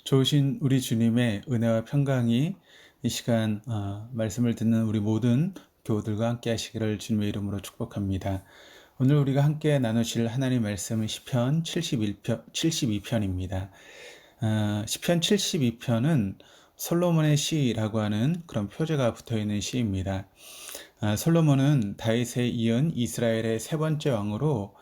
좋으신 우리 주님의 은혜와 평강이 이 시간 말씀을 듣는 우리 모든 교우들과 함께 하시기를 주님의 이름으로 축복합니다. 오늘 우리가 함께 나누실 하나님 말씀은 시편 72편입니다. 시편 72편은 솔로몬의 시라고 하는 그런 표제가 붙어있는 시입니다. 솔로몬은 다윗에 이은 이스라엘의 세 번째 왕으로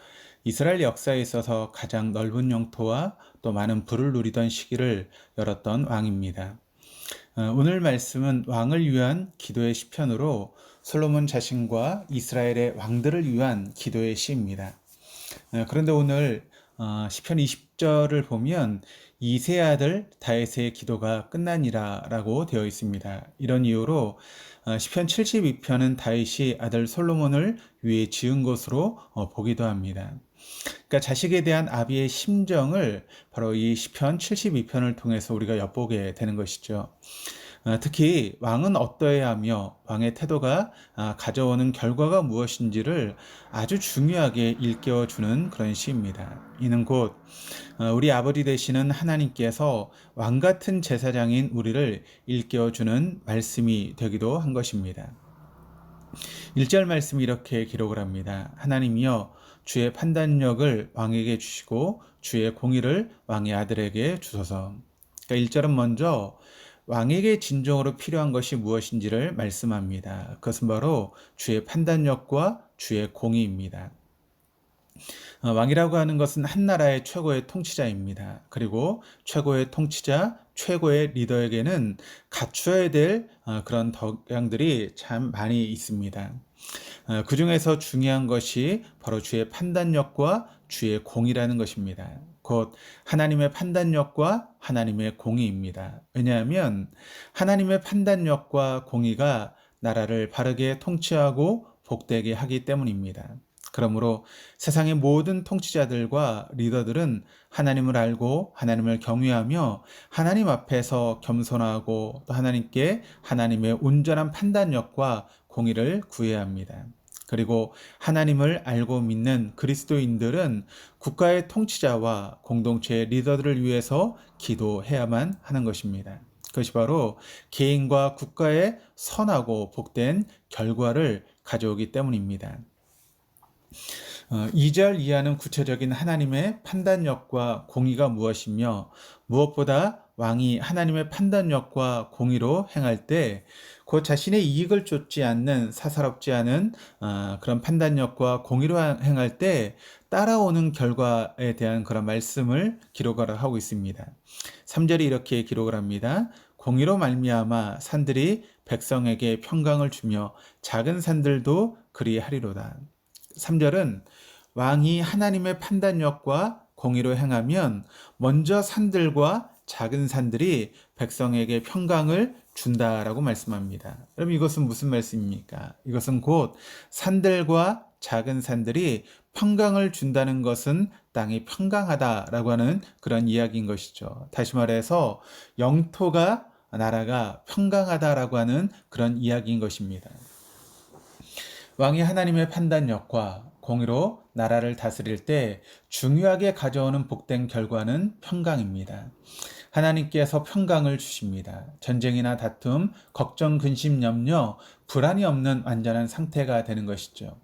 이스라엘 역사에 있어서 가장 넓은 영토와 또 많은 부를 누리던 시기를 열었던 왕입니다. 오늘 말씀은 왕을 위한 기도의 시편으로 솔로몬 자신과 이스라엘의 왕들을 위한 기도의 시입니다. 그런데 오늘 시편 20절을 보면 이세 아들 다윗의 기도가 끝나니라 라고 되어 있습니다. 이런 이유로 시편 72편은 다윗이 아들 솔로몬을 위해 지은 것으로 보기도 합니다. 그러니까 자식에 대한 아비의 심정을 바로 이 시편 72편을 통해서 우리가 엿보게 되는 것이죠. 특히 왕은 어떠해야 하며 왕의 태도가 가져오는 결과가 무엇인지를 아주 중요하게 일깨워주는 그런 시입니다. 이는 곧 우리 아버지 되시는 하나님께서 왕 같은 제사장인 우리를 일깨워주는 말씀이 되기도 한 것입니다. 1절 말씀이 이렇게 기록을 합니다. 하나님이여 주의 판단력을 왕에게 주시고 주의 공의를 왕의 아들에게 주소서. 그러니까 1절은 먼저 왕에게 진정으로 필요한 것이 무엇인지를 말씀합니다. 그것은 바로 주의 판단력과 주의 공의입니다. 왕이라고 하는 것은 한 나라의 최고의 통치자입니다. 그리고 최고의 통치자, 최고의 리더에게는 갖추어야 될 그런 덕양들이 참 많이 있습니다. 그 중에서 중요한 것이 바로 주의 판단력과 주의 공의라는 것입니다. 곧 하나님의 판단력과 하나님의 공의입니다. 왜냐하면 하나님의 판단력과 공의가 나라를 바르게 통치하고 복되게 하기 때문입니다. 그러므로 세상의 모든 통치자들과 리더들은 하나님을 알고 하나님을 경외하며 하나님 앞에서 겸손하고 또 하나님께 하나님의 온전한 판단력과 공의를 구해야 합니다. 그리고 하나님을 알고 믿는 그리스도인들은 국가의 통치자와 공동체의 리더들을 위해서 기도해야만 하는 것입니다. 그것이 바로 개인과 국가의 선하고 복된 결과를 가져오기 때문입니다. 2절 이하는 구체적인 하나님의 판단력과 공의가 무엇이며 무엇보다 왕이 하나님의 판단력과 공의로 행할 때 그 자신의 이익을 쫓지 않는 사사롭지 않은 그런 판단력과 공의로 행할 때 따라오는 결과에 대한 그런 말씀을 기록을 하고 있습니다. 3절이 이렇게 기록을 합니다. 공의로 말미암아 산들이 백성에게 평강을 주며 작은 산들도 그리하리로다. 3절은 왕이 하나님의 판단력과 공의로 행하면 먼저 산들과 작은 산들이 백성에게 평강을 준다라고 말씀합니다. 그럼 이것은 무슨 말씀입니까? 이것은 곧 산들과 작은 산들이 평강을 준다는 것은 땅이 평강하다라고 하는 그런 이야기인 것이죠. 다시 말해서 영토가 나라가 평강하다라고 하는 그런 이야기인 것입니다. 왕이 하나님의 판단력과 공의로 나라를 다스릴 때 중요하게 가져오는 복된 결과는 평강입니다. 하나님께서 평강을 주십니다. 전쟁이나 다툼, 걱정, 근심, 염려, 불안이 없는 완전한 상태가 되는 것이죠.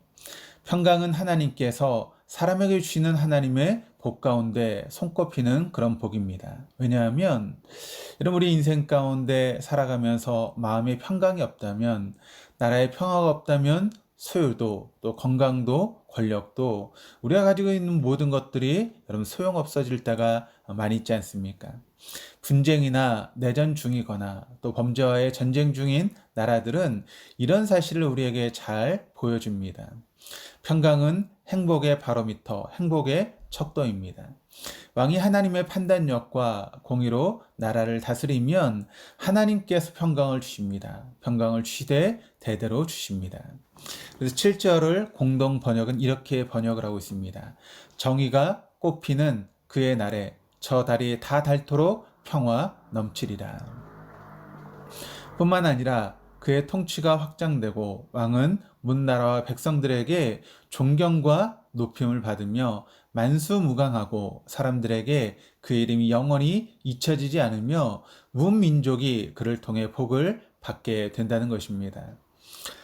평강은 하나님께서 사람에게 주시는 하나님의 복 가운데 손꼽히는 그런 복입니다. 왜냐하면 여러분 우리 인생 가운데 살아가면서 마음의 평강이 없다면, 나라의 평화가 없다면 소유도 또 건강도 권력도 우리가 가지고 있는 모든 것들이 여러분 소용없어질 때가 많이 있지 않습니까? 분쟁이나 내전 중이거나 또 범죄와의 전쟁 중인 나라들은 이런 사실을 우리에게 잘 보여줍니다. 평강은 행복의 바로미터, 행복의 척도입니다. 왕이 하나님의 판단력과 공의로 나라를 다스리면 하나님께서 평강을 주십니다. 평강을 주시되 대대로 주십니다. 그래서 7절을 공동 번역은 이렇게 번역을 하고 있습니다. 정의가 꽃피는 그의 날에 저 다리에 다 닳도록 평화 넘치리라. 뿐만 아니라 그의 통치가 확장되고 왕은 문나라와 백성들에게 존경과 높임을 받으며 만수무강하고 사람들에게 그 이름이 영원히 잊혀지지 않으며 문민족이 그를 통해 복을 받게 된다는 것입니다.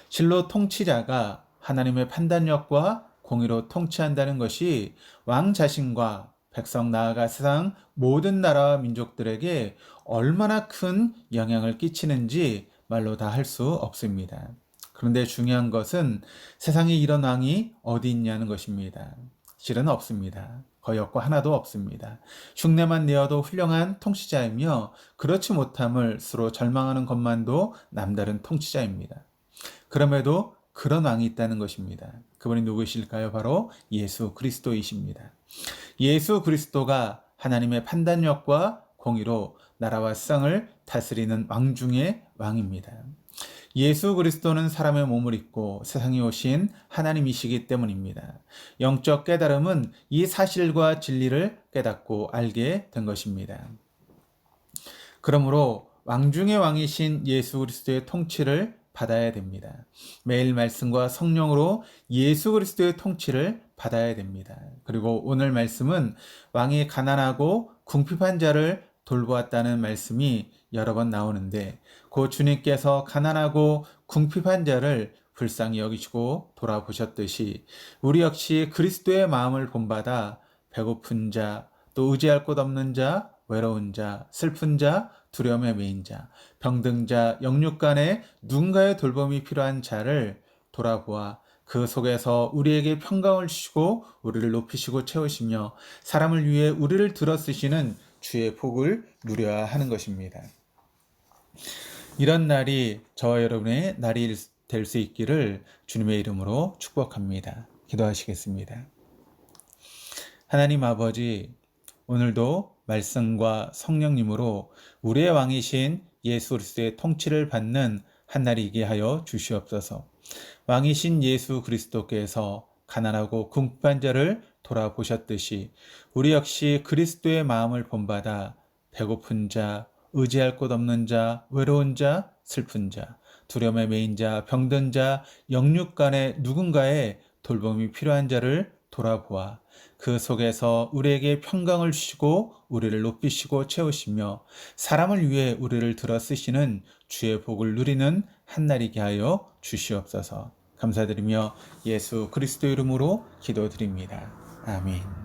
실로 통치자가 하나님의 판단력과 공의로 통치한다는 것이 왕 자신과 백성 나아가 세상 모든 나라와 민족들에게 얼마나 큰 영향을 끼치는지 말로 다 할 수 없습니다. 그런데 중요한 것은 세상에 이런 왕이 어디 있냐는 것입니다. 실은 없습니다. 거의 없고 하나도 없습니다. 흉내만 내어도 훌륭한 통치자이며 그렇지 못함을 스스로 절망하는 것만도 남다른 통치자입니다. 그럼에도 그런 왕이 있다는 것입니다. 그분이 누구이실까요? 바로 예수 그리스도이십니다. 예수 그리스도가 하나님의 판단력과 공의로 나라와 세상을 다스리는 왕 중의 왕입니다. 예수 그리스도는 사람의 몸을 입고 세상에 오신 하나님이시기 때문입니다. 영적 깨달음은 이 사실과 진리를 깨닫고 알게 된 것입니다. 그러므로 왕 중의 왕이신 예수 그리스도의 통치를 받아야 됩니다. 매일 말씀과 성령으로 예수 그리스도의 통치를 받아야 됩니다. 그리고 오늘 말씀은 왕이 가난하고 궁핍한 자를 돌보았다는 말씀이 여러 번 나오는데 그 주님께서 가난하고 궁핍한 자를 불쌍히 여기시고 돌아보셨듯이 우리 역시 그리스도의 마음을 본받아 배고픈 자, 또 의지할 곳 없는 자, 외로운 자, 슬픈 자, 두려움에 매인 자, 병든 자, 영육간에 누군가의 돌봄이 필요한 자를 돌아보아 그 속에서 우리에게 평강을 주시고 우리를 높이시고 채우시며 사람을 위해 우리를 들어쓰시는 주의 복을 누려야 하는 것입니다. 이런 날이 저와 여러분의 날이 될 수 있기를 주님의 이름으로 축복합니다. 기도하시겠습니다. 하나님 아버지, 오늘도 말씀과 성령님으로 우리의 왕이신 예수 그리스도의 통치를 받는 한날이게 하여 주시옵소서. 왕이신 예수 그리스도께서 가난하고 궁핍한 자를 돌아보셨듯이 우리 역시 그리스도의 마음을 본받아 배고픈 자, 의지할 곳 없는 자, 외로운 자, 슬픈 자, 두려움에 매인 자, 병든 자, 영육간에 누군가의 돌봄이 필요한 자를 돌아보아 그 속에서 우리에게 평강을 주시고 우리를 높이시고 채우시며 사람을 위해 우리를 들어 쓰시는 주의 복을 누리는 한날이게 하여 주시옵소서. 감사드리며 예수 그리스도 이름으로 기도드립니다. 아멘.